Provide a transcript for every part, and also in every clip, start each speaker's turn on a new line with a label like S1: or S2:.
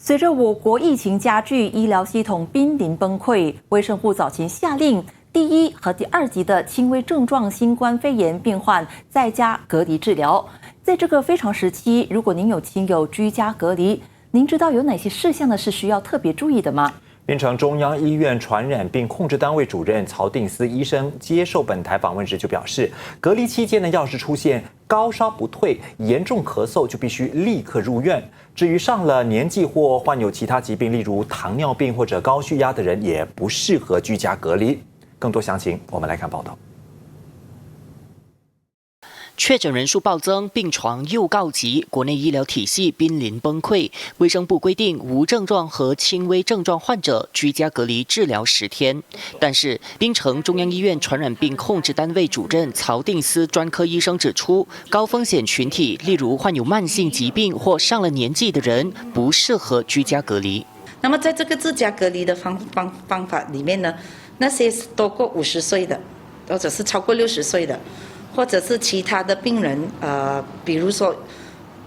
S1: 随着我国疫情加剧，医疗系统濒临崩溃，卫生部早前下令，第一和第二级的轻微症状新冠肺炎病患在家隔离治疗。在这个非常时期，如果您有亲友居家隔离，您知道有哪些事项呢是需要特别注意的吗？
S2: 槟城中央医院传染病控制单位主任曹定思医生接受本台访问时就表示，隔离期间呢，要是出现高烧不退、严重咳嗽，就必须立刻入院。至于上了年纪或患有其他疾病，例如糖尿病或者高血压的人，也不适合居家隔离。更多详情，我们来看报道。
S3: 确诊人数暴增，病床又告急，国内医疗体系濒临崩溃。卫生部规定，无症状和轻微症状患者居家隔离治疗10天。但是，槟城中央医院传染病控制单位主任曹定思专科医生指出，高风险群体，例如患有慢性疾病或上了年纪的人，不适合居家隔离。
S4: 那么，在这个居家隔离的方法里面呢，那些多过50岁的，或者是超过60岁的。或者是其他的病人，比如说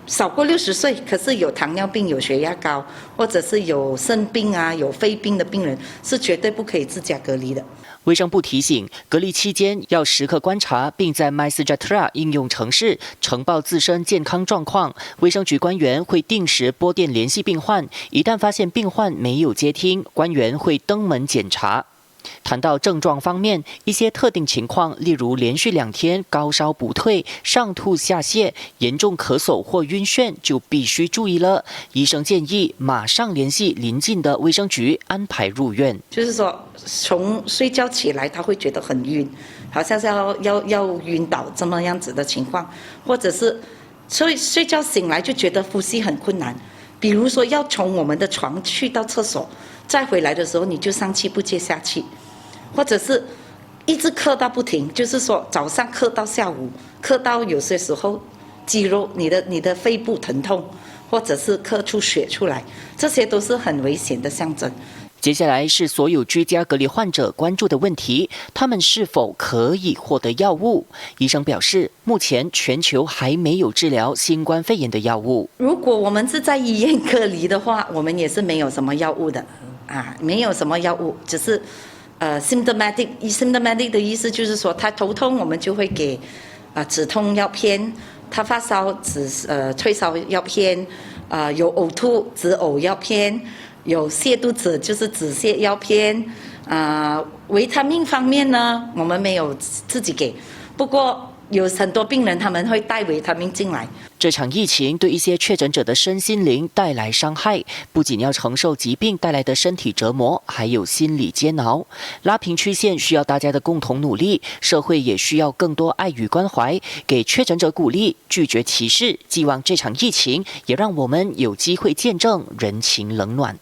S4: 少过60岁，可是有糖尿病、有血压高，或者是有肾病啊、有肺病的病人，是绝对不可以自家隔离的。
S3: 卫生部提醒，隔离期间要时刻观察，并在 MySejahtera 应用程式呈报自身健康状况。卫生局官员会定时拨电联系病患，一旦发现病患没有接听，官员会登门检查。谈到症状方面，一些特定情况，例如连续2天高烧不退、上吐下泻、严重咳嗽或晕眩，就必须注意了。医生建议马上联系邻近的卫生局安排入院。
S4: 就是说，从睡觉起来他会觉得很晕，好像是要晕倒这么样子的情况，或者是睡觉醒来就觉得呼吸很困难。比如说要从我们的床去到厕所，再回来的时候你就上气不接下气，或者是一直咳到不停，就是说早上咳到下午，咳到有些时候肌肉你的肺部疼痛，或者是咳出血出来，这些都是很危险的象征。
S3: 接下来是所有居家隔离患者关注的问题，他们是否可以获得药物？医生表示，目前全球还没有治疗新冠肺炎的药物。
S4: 如果我们是在医院隔离的话，我们也是没有什么药物的，没有什么药物，只是symptomatic 的意思就是说，他头痛我们就会给止痛药片，他发烧退烧药片，有呕吐止呕药片。有泻肚子就是止泻药片，维他命方面呢，我们没有自己给，不过有很多病人他们会带维他命进来。
S3: 这场疫情对一些确诊者的身心灵带来伤害，不仅要承受疾病带来的身体折磨，还有心理煎熬。拉平曲线需要大家的共同努力，社会也需要更多爱与关怀，给确诊者鼓励，拒绝歧视。希望这场疫情也让我们有机会见证人情冷暖。